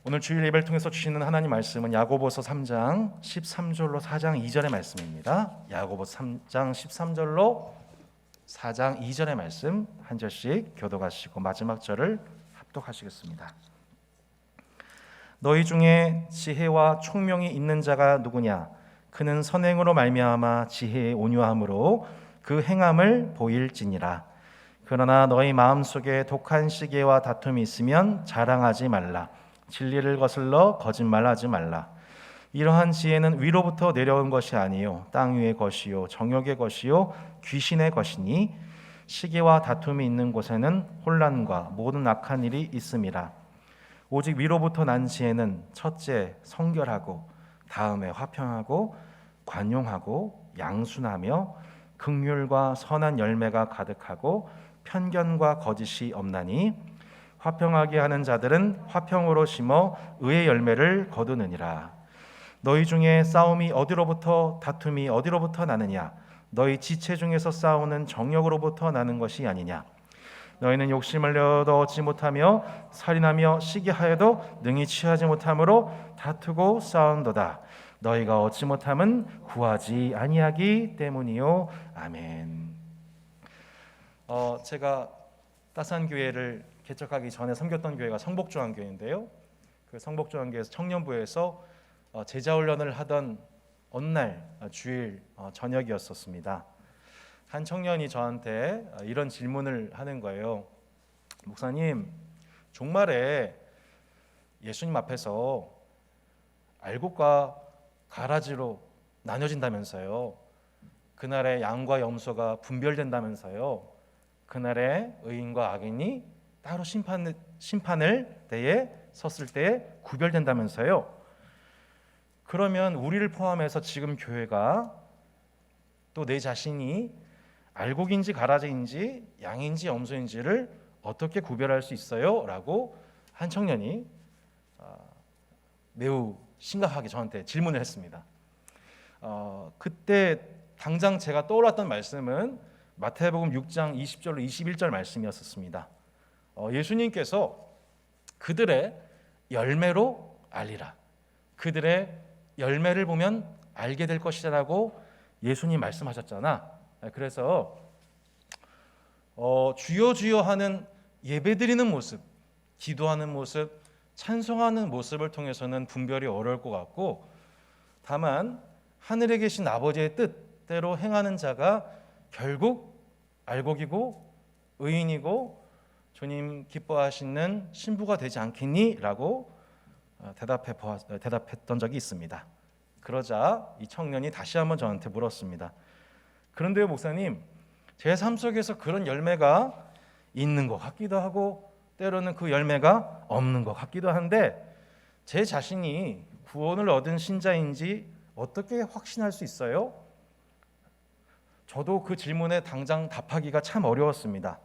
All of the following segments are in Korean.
오늘 주일 예배를 통해서 주시는 하나님 말씀은 야고보서 3장 13절로 4장 2절의 말씀입니다. 야고보서 3장 13절로 4장 2절의 말씀 한 절씩 교독하시고 마지막 절을 합독하시겠습니다. 너희 중에 지혜와 총명이 있는 자가 누구냐? 그는 선행으로 말미암아 지혜의 온유함으로 그 행함을 보일지니라. 그러나 너희 마음속에 독한 시기와 다툼이 있으면 자랑하지 말라. 진리를 거슬러 거짓말하지 말라. 이러한 지혜는 위로부터 내려온 것이 아니요 땅 위의 것이요 정욕의 것이요 귀신의 것이니 시기와 다툼이 있는 곳에는 혼란과 모든 악한 일이 있음이라. 오직 위로부터 난 지혜는 첫째 성결하고 다음에 화평하고 관용하고 양순하며 긍휼과 선한 열매가 가득하고 편견과 거짓이 없나니 화평하게 하는 자들은 화평으로 심어 의의 열매를 거두느니라. 너희 중에 싸움이 어디로부터 다툼이 어디로부터 나느냐? 너희 지체 중에서 싸우는 정욕으로부터 나는 것이 아니냐? 너희는 욕심을 내어도 얻지 못하며 살인하며 시기하여도 능히 취하지 못함으로 다투고 싸운도다. 너희가 얻지 못함은 구하지 아니하기 때문이요. 아멘. 제가 따산교회를 개척하기 전에 섬겼던 교회가 성복조항교회인데요. 그 성복조항교회에서 청년부에서 제자훈련을 하던 어느 날 주일 저녁이었었습니다. 한 청년이 저한테 이런 질문을 하는 거예요. 목사님, 종말에 예수님 앞에서 알곡과 가라지로 나눠진다면서요. 그날에 양과 염소가 분별된다면서요. 그날에 의인과 악인이 따로 심판을 때에 섰을 때에 구별된다면서요. 그러면 우리를 포함해서 지금 교회가 또 내 자신이 알곡인지 가라지인지 양인지 염소인지를 어떻게 구별할 수 있어요? 라고 한 청년이 매우 심각하게 저한테 질문을 했습니다. 그때 당장 제가 떠올랐던 말씀은 마태복음 6장 20절로 21절 말씀이었습니다. 예수님께서 그들의 열매로 알리라. 그들의 열매를 보면 알게 될 것이라고 예수님 말씀하셨잖아. 그래서 주여 주여 하는 예배드리는 모습, 기도하는 모습, 찬송하는 모습을 통해서는 분별이 어려울 것 같고, 다만 하늘에 계신 아버지의 뜻대로 행하는 자가 결국 알곡이고 의인이고 주님 기뻐하시는 신부가 되지 않겠니? 라고 대답했던 적이 있습니다. 그러자 이 청년이 다시 한번 저한테 물었습니다. 그런데요 목사님, 제 삶 속에서 그런 열매가 있는 것 같기도 하고 때로는 그 열매가 없는 것 같기도 한데 제 자신이 구원을 얻은 신자인지 어떻게 확신할 수 있어요? 저도 그 질문에 당장 답하기가 참 어려웠습니다.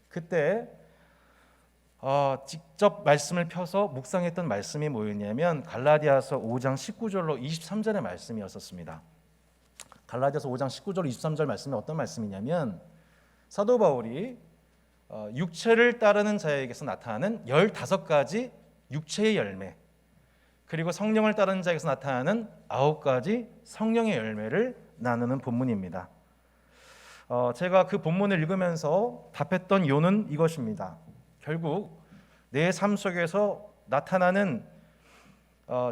그때 직접 말씀을 펴서 묵상했던 말씀이 뭐였냐면 갈라디아서 5장 19절로 23절의 말씀이었습니다. 갈라디아서 5장 19절로 23절 말씀이 어떤 말씀이냐면 사도 바울이 육체를 따르는 자에게서 나타나는 15가지 육체의 열매, 그리고 성령을 따르는 자에게서 나타나는 9가지 성령의 열매를 나누는 본문입니다. 제가 그 본문을 읽으면서 답했던 요는 이것입니다. 결국 내 삶 속에서 나타나는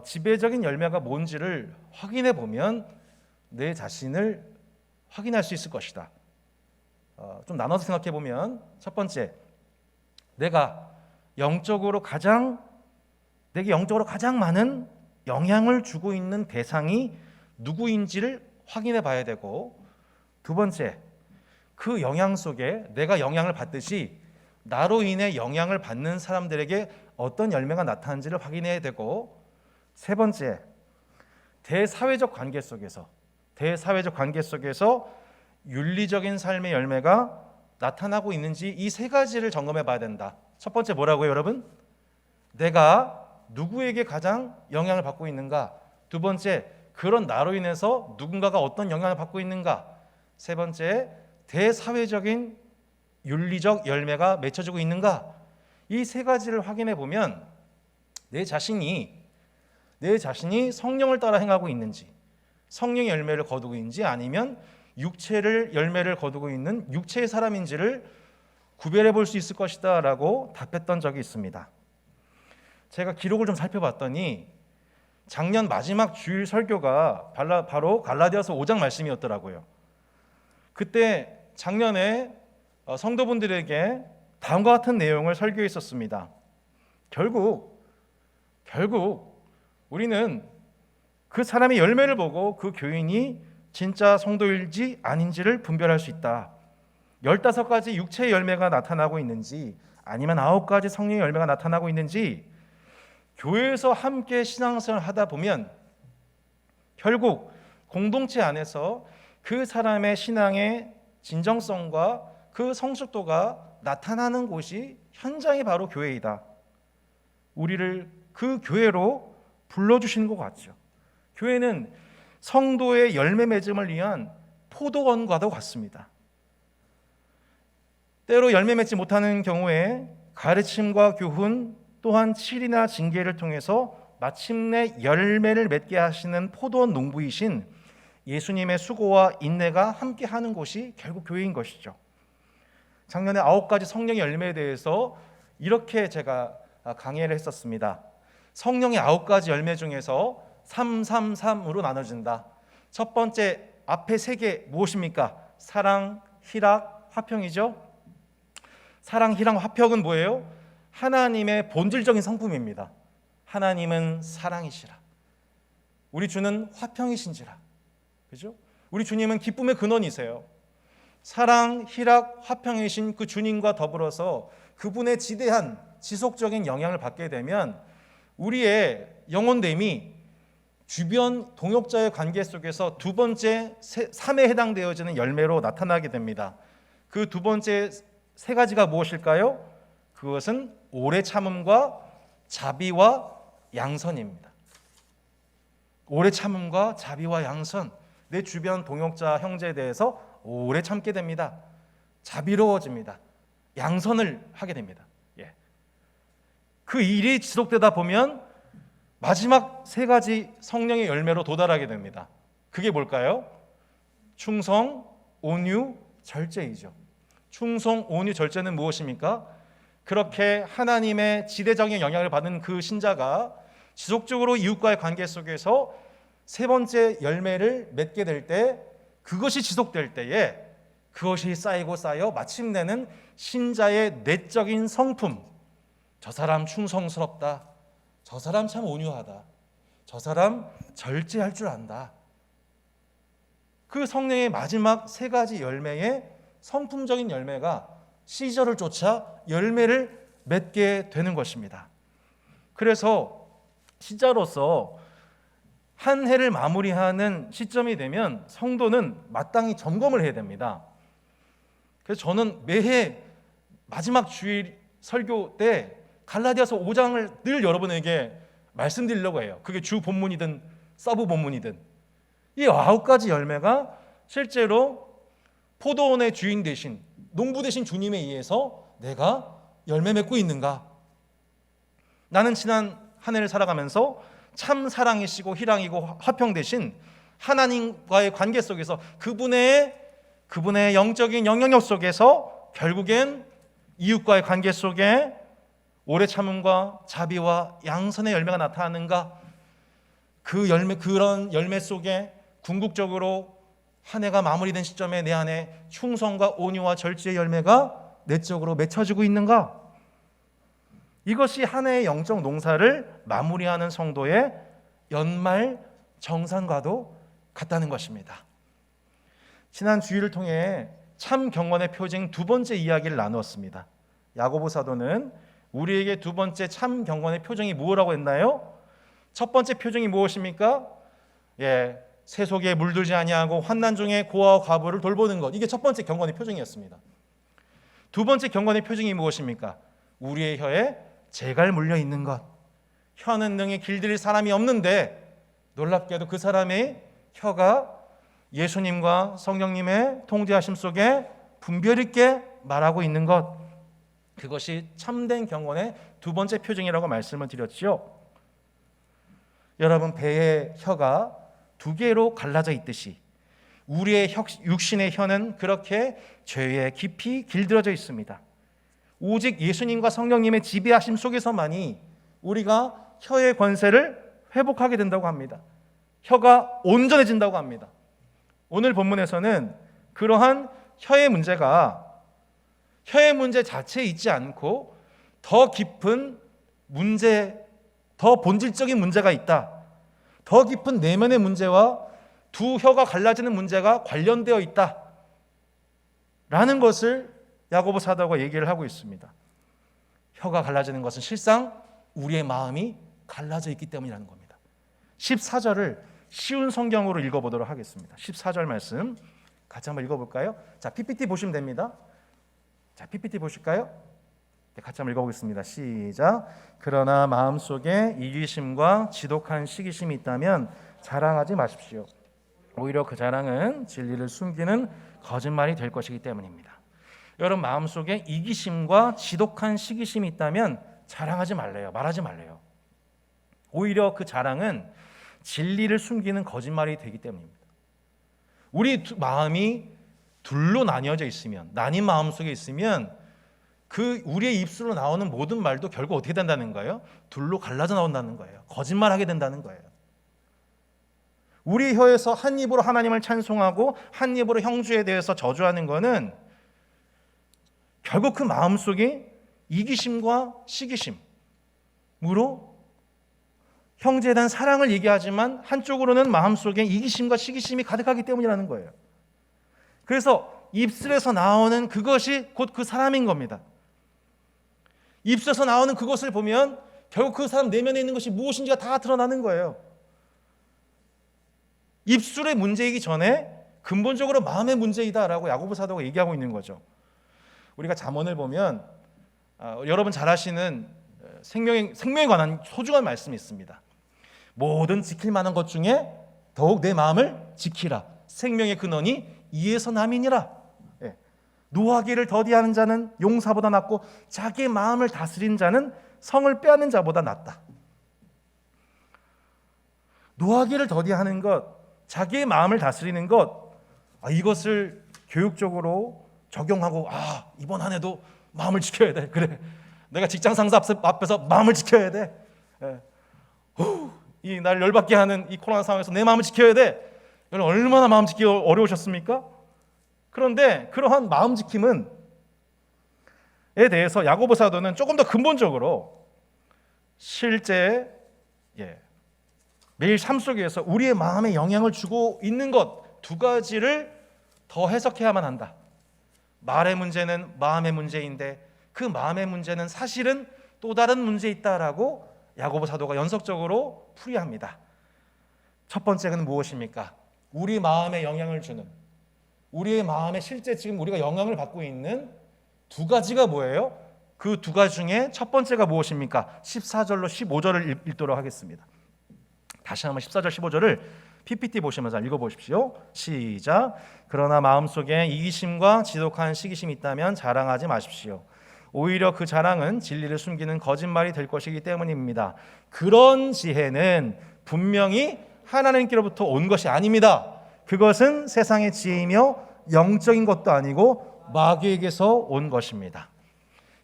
지배적인 열매가 뭔지를 확인해 보면 내 자신을 확인할 수 있을 것이다. 좀 나눠서 생각해 보면 첫 번째, 내게 영적으로 가장 많은 영향을 주고 있는 대상이 누구인지를 확인해 봐야 되고, 두 번째, 그 영향 속에 내가 영향을 받듯이 나로 인해 영향을 받는 사람들에게 어떤 열매가 나타나는지를 확인해야 되고, 세 번째, 대사회적 관계 속에서 윤리적인 삶의 열매가 나타나고 있는지 이 세 가지를 점검해 봐야 된다. 첫 번째 뭐라고요, 여러분? 내가 누구에게 가장 영향을 받고 있는가? 두 번째, 그런 나로 인해서 누군가가 어떤 영향을 받고 있는가? 세 번째, 대사회적인 윤리적 열매가 맺혀지고 있는가? 이 세 가지를 확인해 보면 내 자신이 성령을 따라 행하고 있는지, 성령의 열매를 거두고 있는지, 아니면 육체를 열매를 거두고 있는 육체의 사람인지를 구별해 볼 수 있을 것이다 라고 답했던 적이 있습니다. 제가 기록을 좀 살펴봤더니 작년 마지막 주일 설교가 바로 갈라디아서 5장 말씀이었더라고요. 그때 작년에 성도분들에게 다음과 같은 내용을 설교했었습니다. 결국 우리는 그 사람의 열매를 보고 그 교인이 진짜 성도일지 아닌지를 분별할 수 있다. 15가지 육체의 열매가 나타나고 있는지, 아니면 9가지 성령의 열매가 나타나고 있는지, 교회에서 함께 신앙생활을 하다 보면 결국 공동체 안에서 그 사람의 신앙의 진정성과 그 성숙도가 나타나는 곳이 현장이 바로 교회이다. 우리를 그 교회로 불러주시는 것 같죠. 교회는 성도의 열매 맺음을 위한 포도원과도 같습니다. 때로 열매 맺지 못하는 경우에 가르침과 교훈, 또한 칠이나 징계를 통해서 마침내 열매를 맺게 하시는 포도원 농부이신 예수님의 수고와 인내가 함께하는 곳이 결국 교회인 것이죠. 작년에 9가지 성령의 열매에 대해서 이렇게 제가 강의를 했었습니다. 성령의 9가지 열매 중에서 333으로 나눠진다. 첫 번째, 앞에 3개 무엇입니까? 사랑, 희락, 화평이죠. 사랑, 희락, 화평은 뭐예요? 하나님의 본질적인 성품입니다. 하나님은 사랑이시라. 우리 주는 화평이신지라. 그죠? 우리 주님은 기쁨의 근원이세요. 사랑, 희락, 화평이신 그 주님과 더불어서 그분의 지대한 지속적인 영향을 받게 되면 우리의 영혼됨이 주변 동역자의 관계 속에서 두 번째, 삶에 해당되어지는 열매로 나타나게 됩니다. 그 두 번째 3가지가 무엇일까요? 그것은 오래 참음과 자비와 양선입니다. 오래 참음과 자비와 양선. 내 주변 동역자, 형제에 대해서 오래 참게 됩니다. 자비로워집니다. 양선을 하게 됩니다. 그 일이 지속되다 보면 마지막 3가지 성령의 열매로 도달하게 됩니다. 그게 뭘까요? 충성, 온유, 절제이죠. 충성, 온유, 절제는 무엇입니까? 그렇게 하나님의 지대적인 영향을 받은 그 신자가 지속적으로 이웃과의 관계 속에서 3번째 열매를 맺게 될 때, 그것이 지속될 때에 그것이 쌓이고 쌓여 마침내는 신자의 내적인 성품, 저 사람 충성스럽다, 저 사람 참 온유하다, 저 사람 절제할 줄 안다. 그 성령의 마지막 3가지 열매의 성품적인 열매가 시절을 쫓아 열매를 맺게 되는 것입니다. 그래서 신자로서 한 해를 마무리하는 시점이 되면 성도는 마땅히 점검을 해야 됩니다. 그래서 저는 매해 마지막 주일 설교 때 갈라디아서 5장을 늘 여러분에게 말씀드리려고 해요. 그게 주 본문이든 서브 본문이든. 이 9가지 열매가 실제로 포도원의 주인 대신, 농부 대신 주님에 의해서 내가 열매 맺고 있는가? 나는 지난 한 해를 살아가면서 참 사랑이시고 희랑이고 화평 대신 하나님과의 관계 속에서 그분의 영적인 영향력 속에서 결국엔 이웃과의 관계 속에 오래 참음과 자비와 양선의 열매가 나타나는가? 그런 열매 속에 궁극적으로 한 해가 마무리된 시점에 내 안에 충성과 온유와 절제의 열매가 내적으로 맺혀지고 있는가? 이것이 한 해의 영적 농사를 마무리하는 성도의 연말 정산과도 같다는 것입니다. 지난 주일을 통해 참 경건의 표징 2번째 이야기를 나누었습니다. 야고보 사도는 우리에게 2번째 참 경건의 표징이 무엇이라고 했나요? 첫 번째 표징이 무엇입니까? 세속에 물들지 아니하고 환난 중에 고아와 과부를 돌보는 것. 이게 첫 번째 경건의 표징이었습니다. 2번째 경건의 표징이 무엇입니까? 우리의 혀에 재갈 물려 있는 것. 혀는 능히 길들일 사람이 없는데 놀랍게도 그 사람의 혀가 예수님과 성령님의 통제하심 속에 분별 있게 말하고 있는 것. 그것이 참된 경건의 2번째 표징이라고 말씀을 드렸죠. 여러분, 배의 혀가 두 개로 갈라져 있듯이 우리의 육신의 혀는 그렇게 죄에 깊이 길들여져 있습니다. 오직 예수님과 성령님의 지배하심 속에서만이 우리가 혀의 권세를 회복하게 된다고 합니다. 혀가 온전해진다고 합니다. 오늘 본문에서는 그러한 혀의 문제 자체에 있지 않고 더 깊은 문제, 더 본질적인 문제가 있다. 더 깊은 내면의 문제와 두 혀가 갈라지는 문제가 관련되어 있다. 라는 것을 야고보 사도가 얘기를 하고 있습니다. 혀가 갈라지는 것은 실상 우리의 마음이 갈라져 있기 때문이라는 겁니다. 14절을 쉬운 성경으로 읽어보도록 하겠습니다. 14절 말씀 같이 한번 읽어볼까요? 자, PPT 보시면 됩니다. 자, PPT 보실까요? 같이 한번 읽어보겠습니다. 시작. 그러나 마음속에 이기심과 지독한 시기심이 있다면 자랑하지 마십시오. 오히려 그 자랑은 진리를 숨기는 거짓말이 될 것이기 때문입니다. 여러분, 마음속에 이기심과 지독한 시기심이 있다면 자랑하지 말래요. 말하지 말래요. 오히려 그 자랑은 진리를 숨기는 거짓말이 되기 때문입니다. 우리 마음이 둘로 나뉘어져 있으면, 나뉜 마음 속에 있으면 그 우리의 입술로 나오는 모든 말도 결국 어떻게 된다는 거예요? 둘로 갈라져 나온다는 거예요. 거짓말하게 된다는 거예요. 우리 혀에서 한 입으로 하나님을 찬송하고 한 입으로 형제에 대해서 저주하는 것은 결국 그 마음속에 이기심과 시기심으로 형제에 대한 사랑을 얘기하지만 한쪽으로는 마음속에 이기심과 시기심이 가득하기 때문이라는 거예요. 그래서 입술에서 나오는 그것이 곧 그 사람인 겁니다. 입술에서 나오는 그것을 보면 결국 그 사람 내면에 있는 것이 무엇인지가 다 드러나는 거예요. 입술의 문제이기 전에 근본적으로 마음의 문제이다라고 야고보 사도가 얘기하고 있는 거죠. 우리가 잠언을 보면 여러분 잘 아시는 생명에 관한 소중한 말씀이 있습니다. 모든 지킬 만한 것 중에 더욱 내 마음을 지키라. 생명의 근원이 이에서 남이니라. 노하기를 더디하는 자는 용사보다 낫고 자기의 마음을 다스린 자는 성을 빼앗는 자보다 낫다. 노하기를 더디하는 것, 자기의 마음을 다스리는 것, 이것을 교육적으로 적용하고 이번 한 해도 마음을 지켜야 돼. 그래, 내가 직장 상사 앞에서 마음을 지켜야 돼. 이 날 열받게 하는 이 코로나 상황에서 내 마음을 지켜야 돼. 여러분 얼마나 마음 지키기 어려우셨습니까? 그런데 그러한 마음 지킴에 대해서 야고보 사도는 조금 더 근본적으로 실제 매일 삶 속에서 우리의 마음에 영향을 주고 있는 것 두 가지를 더 해석해야만 한다. 말의 문제는 마음의 문제인데 그 마음의 문제는 사실은 또 다른 문제에 있다라고 야고보 사도가 연속적으로 풀이합니다. 첫 번째는 무엇입니까? 우리 마음에 영향을 주는, 우리의 마음에 실제 지금 우리가 영향을 받고 있는 두 가지가 뭐예요? 그 두 가지 중에 첫 번째가 무엇입니까? 14절로 15절을 읽도록 하겠습니다. 다시 한번 14절 15절을 PPT 보시면서 읽어보십시오. 시작. 그러나 마음속에 이기심과 지독한 시기심이 있다면 자랑하지 마십시오. 오히려 그 자랑은 진리를 숨기는 거짓말이 될 것이기 때문입니다. 그런 지혜는 분명히 하나님께로부터 온 것이 아닙니다. 그것은 세상의 지혜이며 영적인 것도 아니고 마귀에게서 온 것입니다.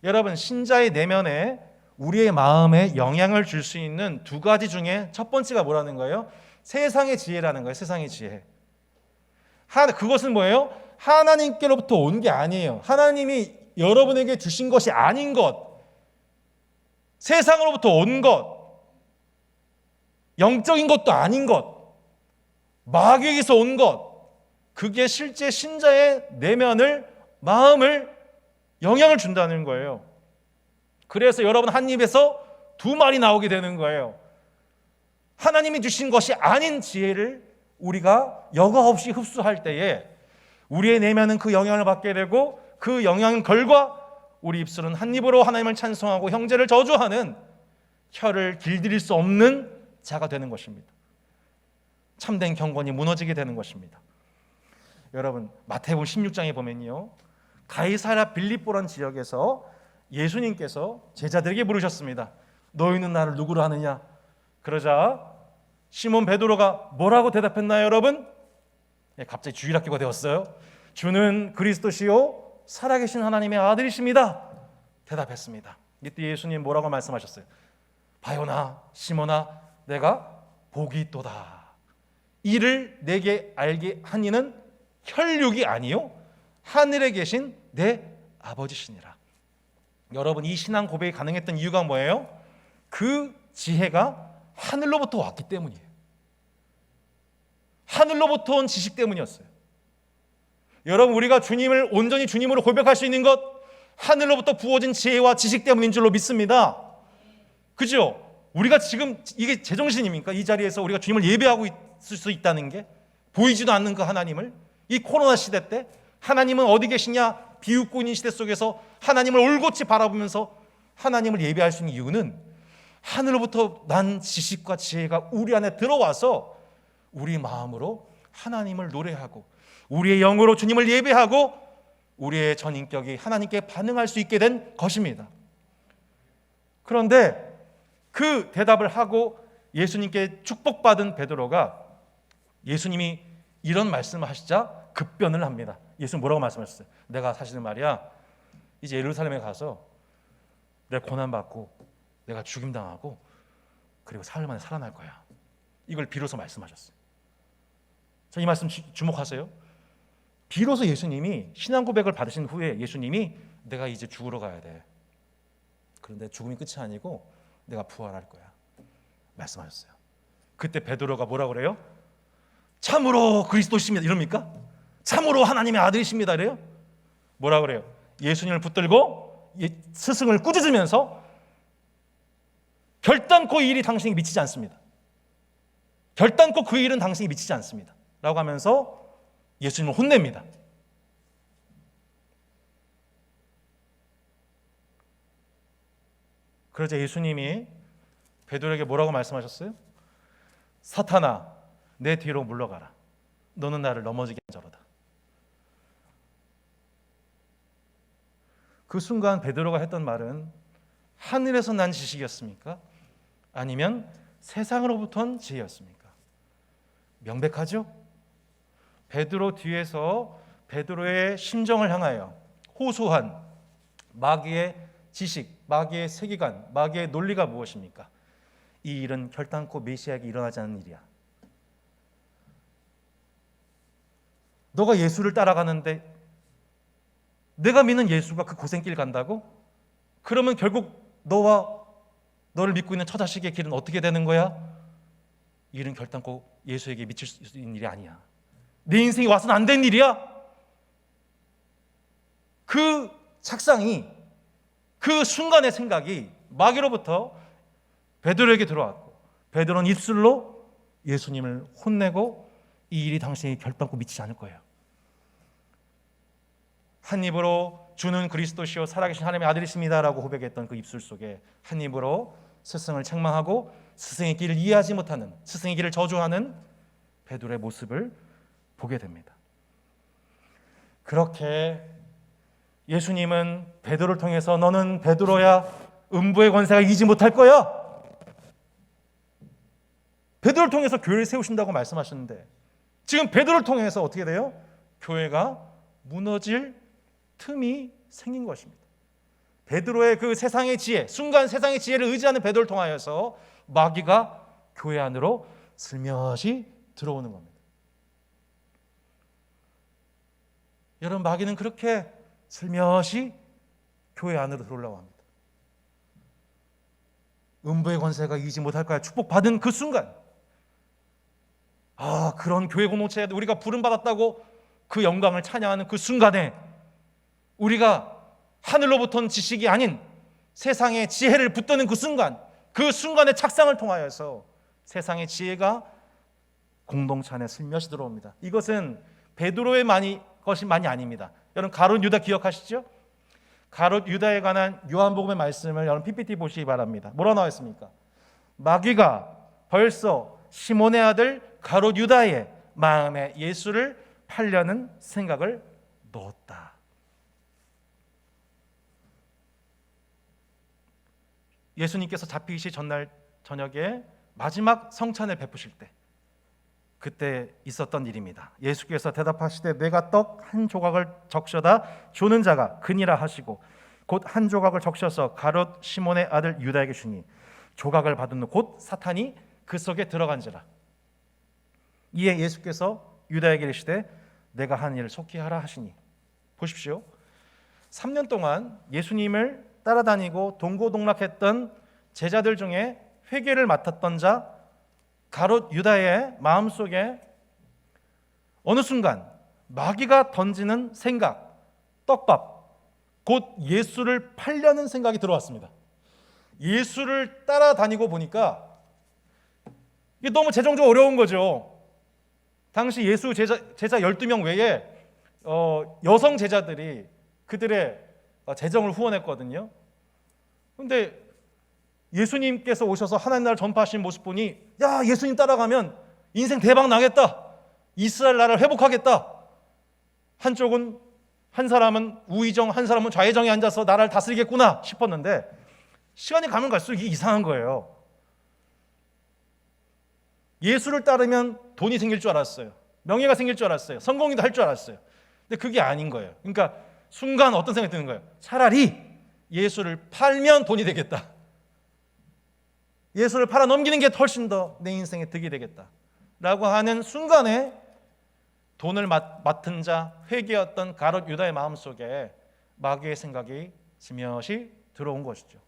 여러분, 신자의 내면에 우리의 마음에 영향을 줄 수 있는 두 가지 중에 첫 번째가 뭐라는 거예요? 세상의 지혜라는 거예요. 세상의 지혜. 그것은 뭐예요? 하나님께로부터 온 게 아니에요. 하나님이 여러분에게 주신 것이 아닌 것, 세상으로부터 온 것, 영적인 것도 아닌 것, 마귀에게서 온 것, 그게 실제 신자의 내면을, 마음을 영향을 준다는 거예요. 그래서 여러분 한 입에서 두 말이 나오게 되는 거예요. 하나님이 주신 것이 아닌 지혜를 우리가 여과 없이 흡수할 때에 우리의 내면은 그 영향을 받게 되고 그 영향 결과 우리 입술은 한 입으로 하나님을 찬송하고 형제를 저주하는 혀를 길들일 수 없는 자가 되는 것입니다. 참된 경건이 무너지게 되는 것입니다. 여러분, 마태복음 16장에 보면요, 가이사랴 빌립보란 지역에서 예수님께서 제자들에게 물으셨습니다. 너희는 나를 누구로 하느냐? 그러자 시몬 베드로가 뭐라고 대답했나요, 여러분? 갑자기 주일학교가 되었어요. 주는 그리스도시요 살아계신 하나님의 아들이십니다. 대답했습니다. 이때 예수님 뭐라고 말씀하셨어요? 바요나 시몬아, 내가 복이 있도다. 이를 내게 알게 한 이는 혈육이 아니요 하늘에 계신 내 아버지시니라. 여러분, 이 신앙 고백이 가능했던 이유가 뭐예요? 그 지혜가 하늘로부터 왔기 때문이에요. 하늘로부터 온 지식 때문이었어요. 여러분, 우리가 주님을 온전히 주님으로 고백할 수 있는 것, 하늘로부터 부어진 지혜와 지식 때문인 줄로 믿습니다. 그죠? 우리가 지금 이게 제정신입니까? 이 자리에서 우리가 주님을 예배하고 있을 수 있다는 게, 보이지도 않는 그 하나님을, 이 코로나 시대 때 하나님은 어디 계시냐 비웃고 있는 시대 속에서 하나님을 올곧이 바라보면서 하나님을 예배할 수 있는 이유는 하늘로부터 난 지식과 지혜가 우리 안에 들어와서 우리 마음으로 하나님을 노래하고 우리의 영으로 주님을 예배하고 우리의 전인격이 하나님께 반응할 수 있게 된 것입니다. 그런데 그 대답을 하고 예수님께 축복받은 베드로가 예수님이 이런 말씀을 하시자 급변을 합니다. 예수님 뭐라고 말씀하셨어요? 내가 사실은 말이야, 이제 예루살렘에 가서 내가 고난받고 내가 죽임당하고 그리고 사흘 만에 살아날 거야. 이걸 비로소 말씀하셨어요. 자, 이 말씀 주목하세요. 비로소 예수님이 신앙 고백을 받으신 후에 예수님이 내가 이제 죽으러 가야 돼. 그런데 죽음이 끝이 아니고 내가 부활할 거야. 말씀하셨어요. 그때 베드로가 뭐라고 그래요? 참으로 그리스도십니다. 이럽니까? 참으로 하나님의 아들이십니다. 이래요? 뭐라고 그래요? 예수님을 붙들고 스승을 꾸짖으면서 결단코 이 일이 당신에게 미치지 않습니다. 결단코 그 일은 당신에게 미치지 않습니다. 라고 하면서 예수님을 혼냅니다. 그러자 예수님이 베드로에게 뭐라고 말씀하셨어요? 사탄아, 내 뒤로 물러가라. 너는 나를 넘어지게 한 자로다. 그 순간 베드로가 했던 말은 하늘에서 난 지식이었습니까? 아니면 세상으로부터 온 지혜였습니까? 명백하죠? 베드로 뒤에서 베드로의 심정을 향하여 호소한 마귀의 지식, 마귀의 세계관, 마귀의 논리가 무엇입니까? 이 일은 결단코 메시아에게 일어나지 않는 일이야. 너가 예수를 따라가는데 내가 믿는 예수가 그 고생길 간다고? 그러면 결국 너와 너를 믿고 있는 처자식의 길은 어떻게 되는 거야? 이 일은 결단코 예수에게 미칠 수 있는 일이 아니야. 내 인생이 와서는 안 된 일이야. 그 착상이, 그 순간의 생각이 마귀로부터 베드로에게 들어왔고, 베드로는 입술로 예수님을 혼내고 이 일이 당신에게 결단코 미치지 않을 거예요. 한 입으로 주는 그리스도시요 살아계신 하나님의 아들이십니다라고 고백했던 그 입술 속에 한 입으로 스승을 책망하고 스승의 길을 이해하지 못하는, 스승의 길을 저주하는 베드로의 모습을 보게 됩니다. 그렇게 예수님은 베드로를 통해서 너는 베드로야, 음부의 권세가 이기지 못할 거야. 베드로를 통해서 교회를 세우신다고 말씀하셨는데 지금 베드로를 통해서 어떻게 돼요? 교회가 무너질 틈이 생긴 것입니다. 베드로의 그 세상의 지혜, 순간 세상의 지혜를 의지하는 베드로를 통하여서 마귀가 교회 안으로 슬며시 들어오는 겁니다. 여러분, 마귀는 그렇게 슬며시 교회 안으로 들어오려고 합니다. 음부의 권세가 이기지 못할 거야 축복받은 그 순간, 그런 교회 공동체에 우리가 부름받았다고 그 영광을 찬양하는 그 순간에 우리가 하늘로부터 온 지식이 아닌 세상의 지혜를 붙드는 그 순간의 착상을 통하여서 세상의 지혜가 공동체 안에 슬며시 들어옵니다. 이것은 베드로의 것만이 아닙니다. 여러분, 가룟 유다 기억하시죠? 가룟 유다에 관한 요한복음의 말씀을 여러분 PPT 보시기 바랍니다. 뭐라고 나와 있습니까? 마귀가 벌써 시몬의 아들 가룟 유다의 마음에 예수를 팔려는 생각을 넣었다. 예수님께서 잡히시 전날 저녁에 마지막 성찬을 베푸실 때 그때 있었던 일입니다. 예수께서 대답하시되 내가 떡 한 조각을 적셔다 주는 자가 그니라 하시고 곧 한 조각을 적셔서 가롯 시몬의 아들 유다에게 주니 조각을 받은 후 곧 사탄이 그 속에 들어간지라. 이에 예수께서 유다에게 이르시되 내가 한 일을 속히 하라 하시니. 보십시오. 3년 동안 예수님을 따라다니고 동고동락했던 제자들 중에 회개를 맡았던 자 가롯 유다의 마음속에 어느 순간 마귀가 던지는 생각, 떡밥, 곧 예수를 팔려는 생각이 들어왔습니다. 예수를 따라다니고 보니까 이게 너무 재정적으로 어려운 거죠. 당시 예수 제자 12명 외에 여성 제자들이 그들의 재정을 후원했거든요. 그런데 예수님께서 오셔서 하나님 나라를 전파하신 모습 보니 야, 예수님 따라가면 인생 대박 나겠다. 이스라엘 나라를 회복하겠다. 한쪽은 한 사람은 우의정, 한 사람은 좌의정에 앉아서 나라를 다스리겠구나 싶었는데 시간이 가면 갈수록 이게 이상한 거예요. 예수를 따르면 돈이 생길 줄 알았어요. 명예가 생길 줄 알았어요. 성공이도 할 줄 알았어요. 근데 그게 아닌 거예요. 그러니까 순간 어떤 생각이 드는 거예요. 차라리 예수를 팔면 돈이 되겠다. 예수를 팔아 넘기는 게 훨씬 더 내 인생에 득이 되겠다 라고 하는 순간에 돈을 맡은 자 회개였던 가롯 유다의 마음속에 마귀의 생각이 지며시 들어온 것이죠.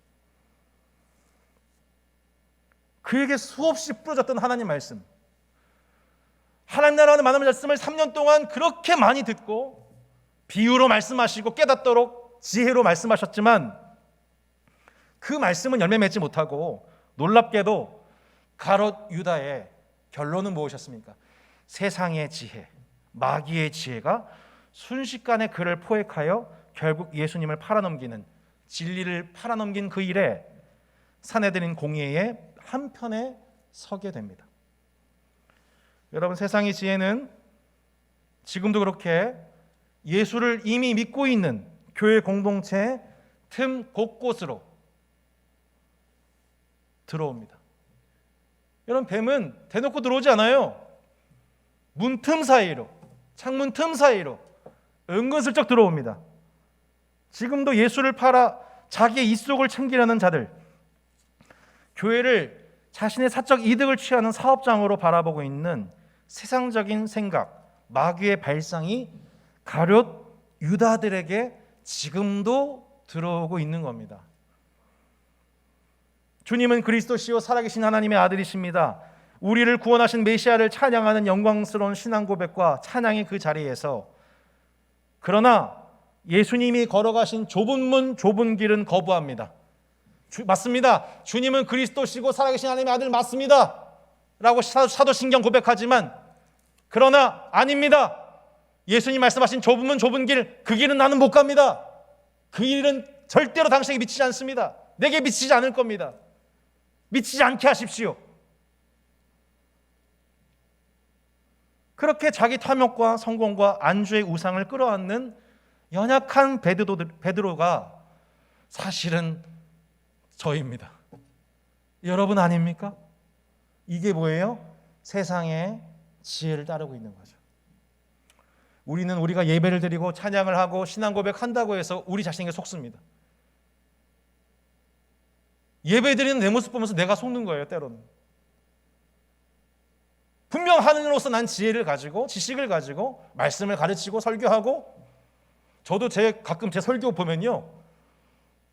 그에게 수없이 뿌려졌던 하나님 말씀, 하나님 나라는 많은 말씀을 3년 동안 그렇게 많이 듣고 비유로 말씀하시고 깨닫도록 지혜로 말씀하셨지만 그 말씀은 열매 맺지 못하고 놀랍게도 가롯 유다의 결론은 무엇이었습니까? 세상의 지혜, 마귀의 지혜가 순식간에 그를 포획하여 결국 예수님을 팔아넘기는, 진리를 팔아넘긴 그 일에 사내들인 공의의 한편에 서게 됩니다. 여러분, 세상의 지혜는 지금도 그렇게 예수를 이미 믿고 있는 교회 공동체의 틈 곳곳으로 들어옵니다. 여러분, 뱀은 대놓고 들어오지 않아요. 문 틈 사이로, 창문 틈 사이로 은근슬쩍 들어옵니다. 지금도 예수를 팔아 자기의 입속을 챙기려는 자들, 교회를 자신의 사적 이득을 취하는 사업장으로 바라보고 있는 세상적인 생각, 마귀의 발상이 가롯 유다들에게 지금도 들어오고 있는 겁니다. 주님은 그리스도시요 살아계신 하나님의 아들이십니다. 우리를 구원하신 메시아를 찬양하는 영광스러운 신앙 고백과 찬양의 그 자리에서, 그러나 예수님이 걸어가신 좁은 문 좁은 길은 거부합니다. 맞습니다. 주님은 그리스도시고 살아계신 하나님의 아들 맞습니다 라고 사도신경 고백하지만, 그러나 아닙니다. 예수님 말씀하신 좁은 문 좁은 길, 그 길은 나는 못 갑니다. 그 길은 절대로 당신에게 미치지 않습니다. 내게 미치지 않을 겁니다. 미치지 않게 하십시오. 그렇게 자기 탐욕과 성공과 안주의 우상을 끌어안는 연약한 베드로가 사실은 저입니다. 여러분 아닙니까? 이게 뭐예요? 세상의 지혜를 따르고 있는 거죠. 우리는 우리가 예배를 드리고 찬양을 하고 신앙 고백한다고 해서 우리 자신에게 속습니다. 예배 드리는 내 모습 보면서 내가 속는 거예요, 때로는. 분명 하느님으로서 난 지혜를 가지고 지식을 가지고 말씀을 가르치고 설교하고, 저도 가끔 제 설교 보면요,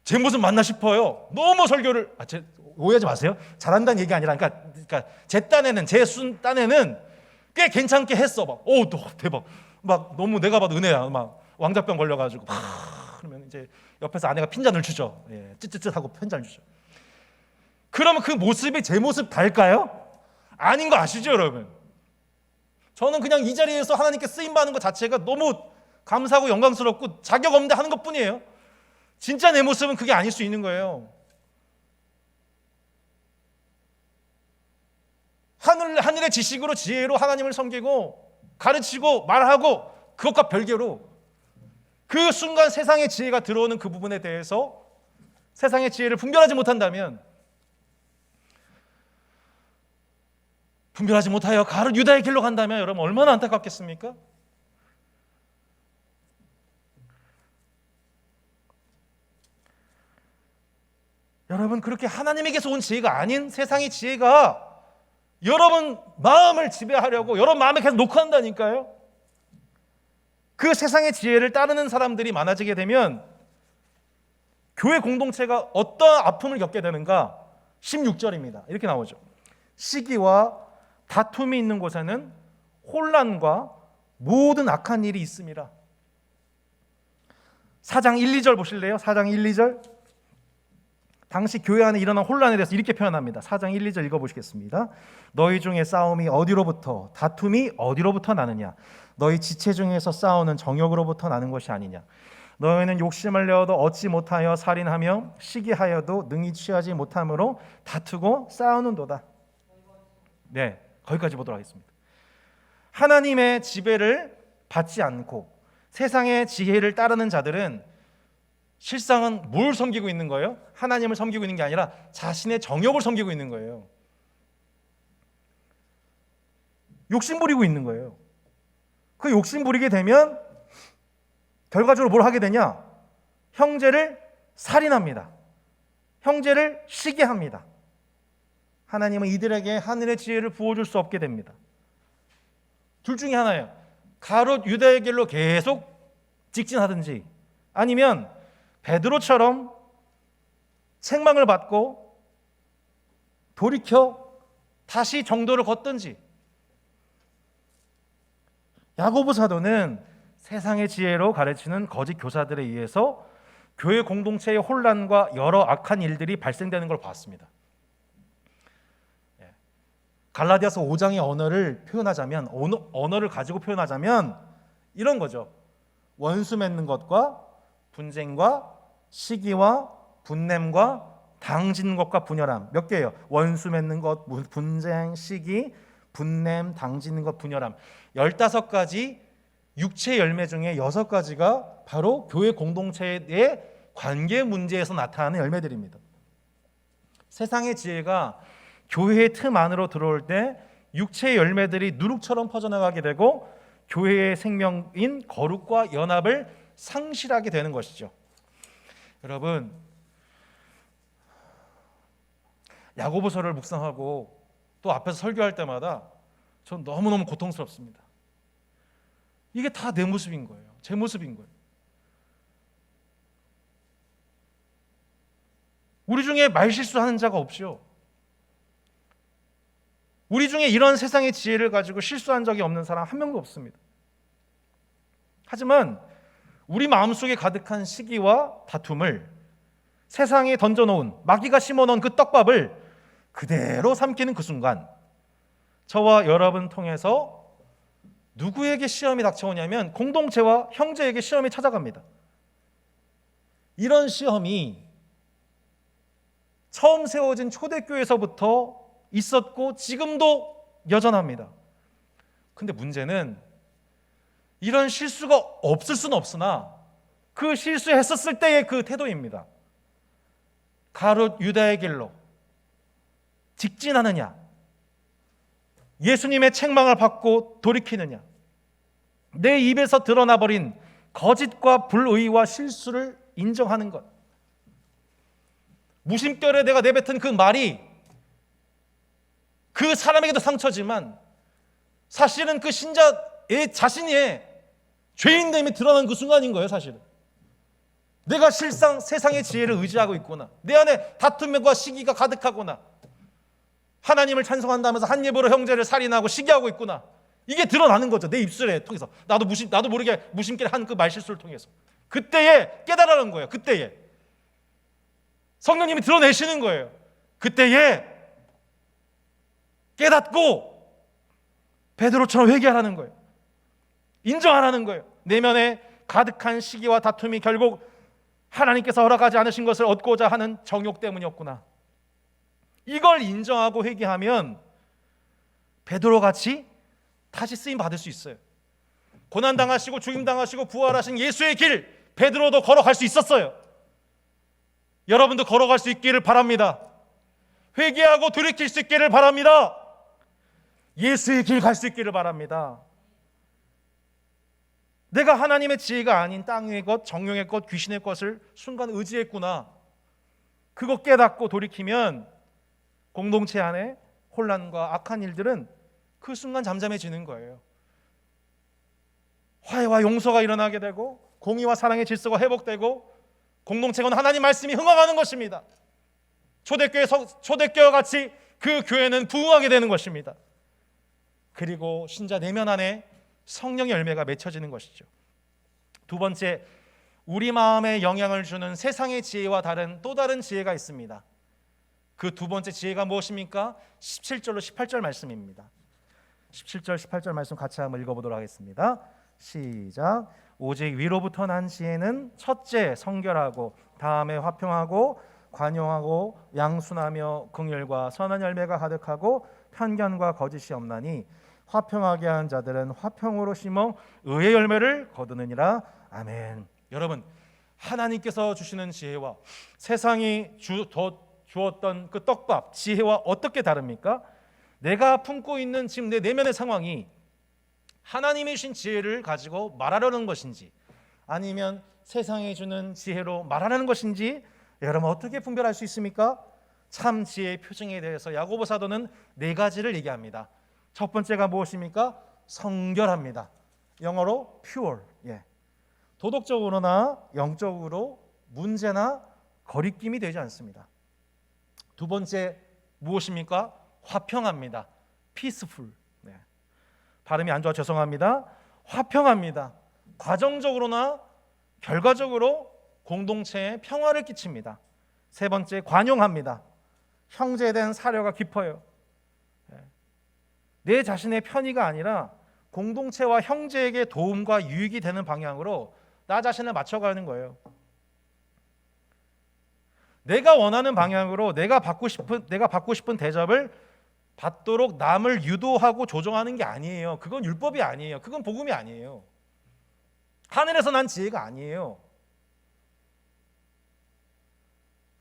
제 모습 맞나 싶어요. 너무 설교를 오해하지 마세요. 잘한다는 얘기 아니라, 그러니까 제 딴에는, 제 순 딴에는 꽤 괜찮게 했어. 막, 오, 대박. 막 너무 내가 봐도 은혜야. 막 왕자병 걸려가지고 그러면 이제 옆에서 아내가 핀잔을 주죠. 예, 쯧쯧쯧하고 핀잔을 주죠. 그러면 그 모습이 제 모습 달까요? 아닌 거 아시죠, 여러분? 저는 그냥 이 자리에서 하나님께 쓰임 받는 것 자체가 너무 감사하고 영광스럽고 자격 없는데 하는 것뿐이에요. 진짜 내 모습은 그게 아닐 수 있는 거예요. 하늘의 지식으로 지혜로 하나님을 섬기고 가르치고 말하고, 그것과 별개로 그 순간 세상의 지혜가 들어오는 그 부분에 대해서 세상의 지혜를 분별하지 못한다면 분별하지 못하여 가룟 유다의 길로 간다면 여러분 얼마나 안타깝겠습니까? 여러분, 그렇게 하나님에게서 온 지혜가 아닌 세상의 지혜가 여러분 마음을 지배하려고 여러분 마음에 계속 놓고 한다니까요. 그 세상의 지혜를 따르는 사람들이 많아지게 되면 교회 공동체가 어떠한 아픔을 겪게 되는가? 16절입니다. 이렇게 나오죠. 시기와 다툼이 있는 곳에는 혼란과 모든 악한 일이 있습니다. 4장 1, 2절 보실래요? 4장 1, 2절. 당시 교회 안에 일어난 혼란에 대해서 이렇게 표현합니다. 4장 1, 2절 읽어보시겠습니다. 너희 중에 싸움이 어디로부터, 다툼이 어디로부터 나느냐? 너희 지체 중에서 싸우는 정욕으로부터 나는 것이 아니냐? 너희는 욕심을 내어도 얻지 못하여 살인하며 시기하여도 능히 취하지 못함으로 다투고 싸우는도다. 네, 거기까지 보도록 하겠습니다. 하나님의 지배를 받지 않고 세상의 지혜를 따르는 자들은 실상은 뭘 섬기고 있는 거예요? 하나님을 섬기고 있는 게 아니라 자신의 정욕을 섬기고 있는 거예요. 욕심 부리고 있는 거예요. 그 욕심 부리게 되면 결과적으로 뭘 하게 되냐? 형제를 살인합니다. 형제를 시기합니다. 하나님은 이들에게 하늘의 지혜를 부어줄 수 없게 됩니다. 둘 중에 하나예요. 가롯 유다의 길로 계속 직진하든지 아니면 베드로처럼 책망을 받고 돌이켜 다시 정도를 걷든지. 야고보 사도는 세상의 지혜로 가르치는 거짓 교사들에 의해서 교회 공동체의 혼란과 여러 악한 일들이 발생되는 걸 봤습니다. 갈라디아서 5장의 언어를 표현하자면, 언어를 가지고 표현하자면 이런 거죠. 원수 맺는 것과 분쟁과 시기와 분냄과 당짓는 것과 분열함. 몇 개예요? 원수 맺는 것, 분쟁, 시기, 분냄, 당짓는 것, 분열함. 15가지 육체 열매 중에 6가지가 바로 교회 공동체의 관계 문제에서 나타나는 열매들입니다. 세상의 지혜가 교회의 틈 안으로 들어올 때 육체의 열매들이 누룩처럼 퍼져나가게 되고 교회의 생명인 거룩과 연합을 상실하게 되는 것이죠. 여러분, 야고보서를 묵상하고 또 앞에서 설교할 때마다 전 너무너무 고통스럽습니다. 이게 다 내 모습인 거예요. 제 모습인 거예요. 우리 중에 말실수하는 자가 없죠. 우리 중에 이런 세상의 지혜를 가지고 실수한 적이 없는 사람 한 명도 없습니다. 하지만 우리 마음속에 가득한 시기와 다툼을 세상에 던져놓은, 마귀가 심어놓은 그 떡밥을 그대로 삼키는 그 순간 저와 여러분 통해서 누구에게 시험이 닥쳐오냐면 공동체와 형제에게 시험이 찾아갑니다. 이런 시험이 처음 세워진 초대교회에서부터 있었고 지금도 여전합니다. 근데 문제는 이런 실수가 없을 수는 없으나 그 실수했었을 때의 그 태도입니다. 가롯 유다의 길로 직진하느냐, 예수님의 책망을 받고 돌이키느냐, 내 입에서 드러나 버린 거짓과 불의와 실수를 인정하는 것. 무심결에 내가 내뱉은 그 말이 그 사람에게도 상처지만 사실은 그 신자의 자신의 죄인됨이 드러난 그 순간인 거예요. 사실은 내가 실상 세상의 지혜를 의지하고 있구나, 내 안에 다툼과 시기가 가득하구나, 하나님을 찬송한다면서 한 입으로 형제를 살인하고 시기하고 있구나, 이게 드러나는 거죠. 내 입술에 통해서 나도 모르게 무심결에 한 그 말실수를 통해서 그때에 깨달아는 거예요. 그때에 성령님이 드러내시는 거예요. 그때에 깨닫고 베드로처럼 회개하라는 거예요. 인정하라는 거예요. 내면에 가득한 시기와 다툼이 결국 하나님께서 허락하지 않으신 것을 얻고자 하는 정욕 때문이었구나. 이걸 인정하고 회개하면 베드로같이 다시 쓰임 받을 수 있어요. 고난당하시고 죽임당하시고 부활하신 예수의 길, 베드로도 걸어갈 수 있었어요. 여러분도 걸어갈 수 있기를 바랍니다. 회개하고 돌이킬 수 있기를 바랍니다. 예수의 길 갈 수 있기를 바랍니다. 내가 하나님의 지혜가 아닌 땅의 것, 정령의 것, 귀신의 것을 순간 의지했구나. 그거 깨닫고 돌이키면 공동체 안에 혼란과 악한 일들은 그 순간 잠잠해지는 거예요. 화해와 용서가 일어나게 되고 공의와 사랑의 질서가 회복되고 공동체는 하나님 말씀이 흥황하는 것입니다. 초대교회와 같이 그 교회는 부흥하게 되는 것입니다. 그리고 신자 내면 안에 성령의 열매가 맺혀지는 것이죠. 두 번째, 우리 마음에 영향을 주는 세상의 지혜와 다른 또 다른 지혜가 있습니다. 그 두 번째 지혜가 무엇입니까? 17절로 18절 말씀입니다. 17절 18절 말씀 같이 한번 읽어보도록 하겠습니다. 시작. 오직 위로부터 난 지혜는 첫째 성결하고 다음에 화평하고 관용하고 양순하며 긍휼과 선한 열매가 가득하고 편견과 거짓이 없나니 화평하게 한 자들은 화평으로 심어 의의 열매를 거두느니라. 아멘. 여러분, 하나님께서 주시는 지혜와 세상이 주었던 그 떡밥 지혜와 어떻게 다릅니까? 내가 품고 있는 지금 내 내면의 상황이 하나님이 주신 지혜를 가지고 말하려는 것인지 아니면 세상이 주는 지혜로 말하려는 것인지 여러분 어떻게 분별할 수 있습니까? 참 지혜의 표징에 대해서 야고보 사도는 네 가지를 얘기합니다. 첫 번째가 무엇입니까? 성결합니다. 영어로 pure. 도덕적으로나 영적으로 문제나 거리낌이 되지 않습니다. 두 번째 무엇입니까? 화평합니다. peaceful. 발음이 안 좋아 죄송합니다. 화평합니다. 과정적으로나 결과적으로 공동체에 평화를 끼칩니다. 세 번째 관용합니다. 형제에 대한 사려가 깊어요. 내 자신의 편의가 아니라 공동체와 형제에게 도움과 유익이 되는 방향으로 나 자신을 맞춰가는 거예요. 내가 원하는 방향으로 내가 받고 싶은 대접을 받도록 남을 유도하고 조정하는 게 아니에요. 그건 율법이 아니에요. 그건 복음이 아니에요. 하늘에서 난 지혜가 아니에요.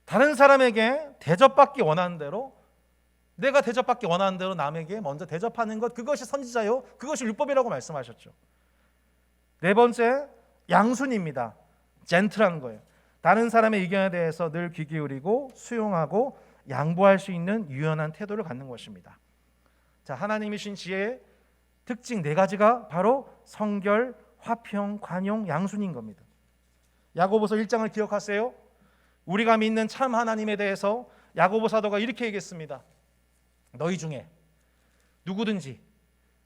다른 사람에게 대접받기 원하는 대로 내가 대접받기 원하는 대로 남에게 먼저 대접하는 것, 그것이 선지자요. 그것이 율법이라고 말씀하셨죠. 네 번째, 양순입니다. 젠틀한 거예요. 다른 사람의 의견에 대해서 늘 귀 기울이고 수용하고 양보할 수 있는 유연한 태도를 갖는 것입니다. 자, 하나님이 주신 지혜의 특징 네 가지가 바로 성결, 화평, 관용, 양순인 겁니다. 야고보서 1장을 기억하세요. 우리가 믿는 참 하나님에 대해서 야고보 사도가 이렇게 얘기했습니다. 너희 중에 누구든지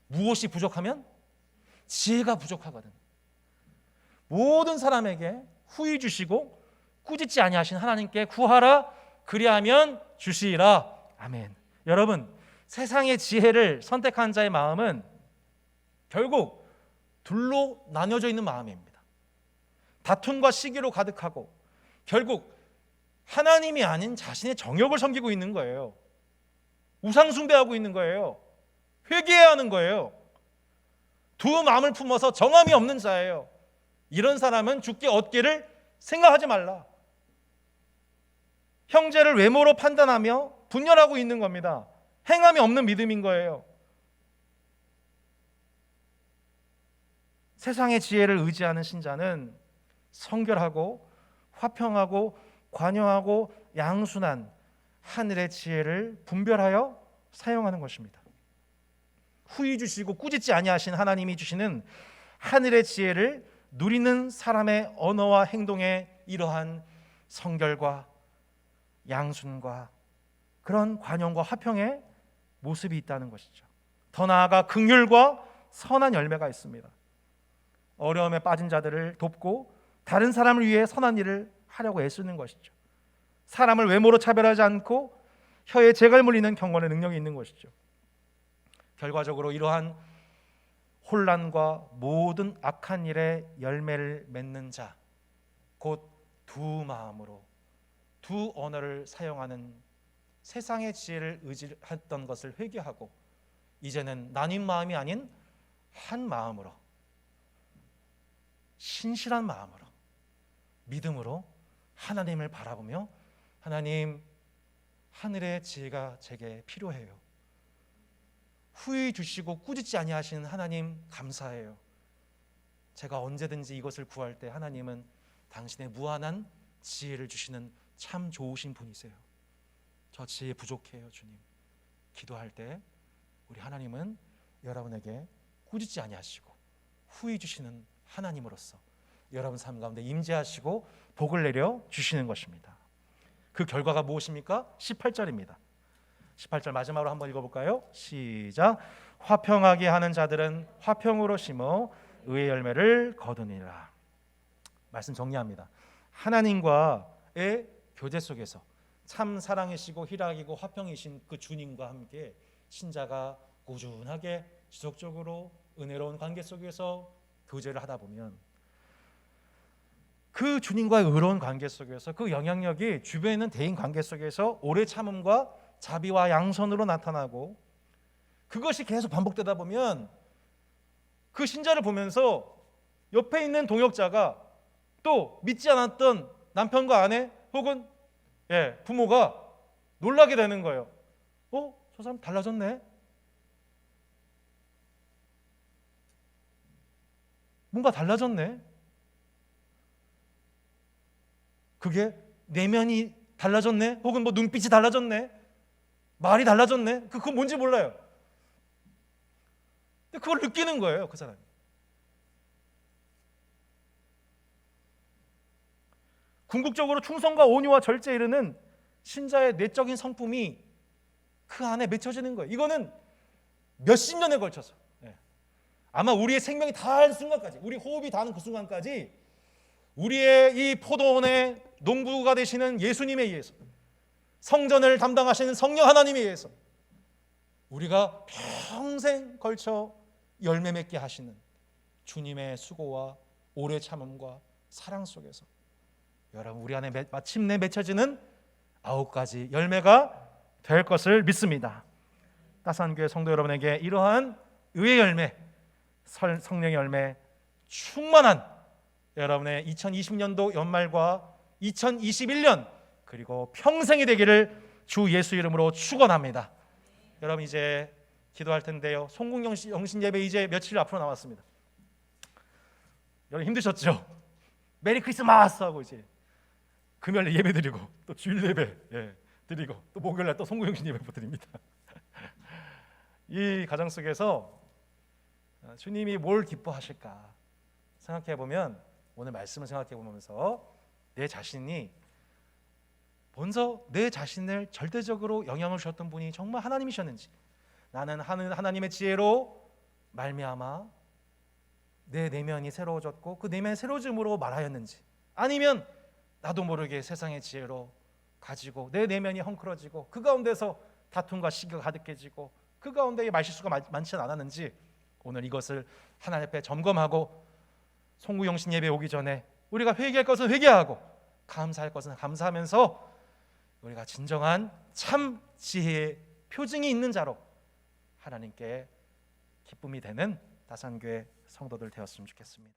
무엇이 부족하면 지혜가 부족하거든. 모든 사람에게 후히 주시고 꾸짖지 아니하신 하나님께 구하라. 그리하면 주시리라. 아멘. 여러분, 세상의 지혜를 선택한 자의 마음은 결국 둘로 나뉘어져 있는 마음입니다. 다툼과 시기로 가득하고 결국 하나님이 아닌 자신의 정욕을 섬기고 있는 거예요. 우상 숭배하고 있는 거예요. 회개해야 하는 거예요. 두 마음을 품어서 정함이 없는 자예요. 이런 사람은 주께 얻기를 생각하지 말라. 형제를 외모로 판단하며 분열하고 있는 겁니다. 행함이 없는 믿음인 거예요. 세상의 지혜를 의지하는 신자는 성결하고 화평하고 관용하고 양순한 하늘의 지혜를 분별하여 사용하는 것입니다. 후히 주시고 꾸짖지 아니하신 하나님이 주시는 하늘의 지혜를 누리는 사람의 언어와 행동에 이러한 성결과 양순과 그런 관용과 화평의 모습이 있다는 것이죠. 더 나아가 긍휼과 선한 열매가 있습니다. 어려움에 빠진 자들을 돕고 다른 사람을 위해 선한 일을 하려고 애쓰는 것이죠. 사람을 외모로 차별하지 않고 혀에 재갈 물리는 경건의 능력이 있는 것이죠. 결과적으로 이러한 혼란과 모든 악한 일에 열매를 맺는 자, 곧 두 마음으로 두 언어를 사용하는 세상의 지혜를 의지했던 것을 회개하고 이제는 나뉜 마음이 아닌 한 마음으로 신실한 마음으로 믿음으로 하나님을 바라보며 하나님, 하늘의 지혜가 제게 필요해요. 후히 주시고 꾸짖지 아니하시는 하나님 감사해요. 제가 언제든지 이것을 구할 때 하나님은 당신의 무한한 지혜를 주시는 참 좋으신 분이세요. 저 지혜 부족해요, 주님. 기도할 때 우리 하나님은 여러분에게 꾸짖지 아니하시고 후히 주시는 하나님으로서 여러분 삶 가운데 임재하시고 복을 내려 주시는 것입니다. 그 결과가 무엇입니까? 18절입니다. 18절 마지막으로 한번 읽어볼까요? 시작. 화평하게 하는 자들은 화평으로 심어 의의 열매를 거두니라. 말씀 정리합니다. 하나님과의 교제 속에서 참 사랑이시고 희락이고 화평이신 그 주님과 함께 신자가 꾸준하게 지속적으로 은혜로운 관계 속에서 교제를 하다 보면 그 주님과의 의로운 관계 속에서 그 영향력이 주변에 있는 대인 관계 속에서 오래 참음과 자비와 양선으로 나타나고, 그것이 계속 반복되다 보면 그 신자를 보면서 옆에 있는 동역자가 또 믿지 않았던 남편과 아내 혹은 부모가 놀라게 되는 거예요. 저 사람 달라졌네. 뭔가 달라졌네. 그게 내면이 달라졌네, 혹은 뭐 눈빛이 달라졌네, 말이 달라졌네. 그건 뭔지 몰라요. 근데 그걸 느끼는 거예요, 그 사람이. 궁극적으로 충성과 온유와 절제에 이르는 신자의 내적인 성품이 그 안에 맺혀지는 거예요. 이거는 몇십 년에 걸쳐서, 아마 우리의 생명이 닿을 순간까지, 우리 호흡이 닿는 그 순간까지 우리의 이 포도원의 농부가 되시는 예수님에 의해서, 성전을 담당하시는 성령 하나님에 의해서 우리가 평생 걸쳐 열매 맺게 하시는 주님의 수고와 오래 참음과 사랑 속에서 여러분 우리 안에 마침내 맺혀지는 9가지 열매가 될 것을 믿습니다. 따스한교회 성도 여러분에게 이러한 의의 열매, 성령의 열매 충만한 여러분의 2020년도 연말과 2021년 그리고 평생이 되기를 주 예수 이름으로 축원합니다. 여러분 이제 기도할 텐데요. 송국영신 예배 이제 며칠 앞으로 남았습니다. 여러분 힘드셨죠? 메리 크리스마스 하고 이제 금요일 예배 드리고 또 주일 예배 드리고 또 목요일날 또 송국영신 예배 드립니다. 이 과정 속에서 주님이 뭘 기뻐하실까 생각해 보면, 오늘 말씀을 생각해 보면서 내 자신이 먼저 내 자신을 절대적으로 영향을 주셨던 분이 정말 하나님이셨는지, 나는 하나님의 지혜로 말미암아 내 내면이 새로워졌고 그 내면의 새로워짐으로 말하였는지, 아니면 나도 모르게 세상의 지혜로 가지고 내 내면이 헝클어지고 그 가운데서 다툼과 시기가 가득해지고 그 가운데 말실수가 많지는 않았는지, 오늘 이것을 하나님 앞에 점검하고 송구영신 예배 오기 전에 우리가 회개할 것은 회개하고 감사할 것은 감사하면서 우리가 진정한 참 지혜의 표징이 있는 자로 하나님께 기쁨이 되는 다산교회 성도들 되었으면 좋겠습니다.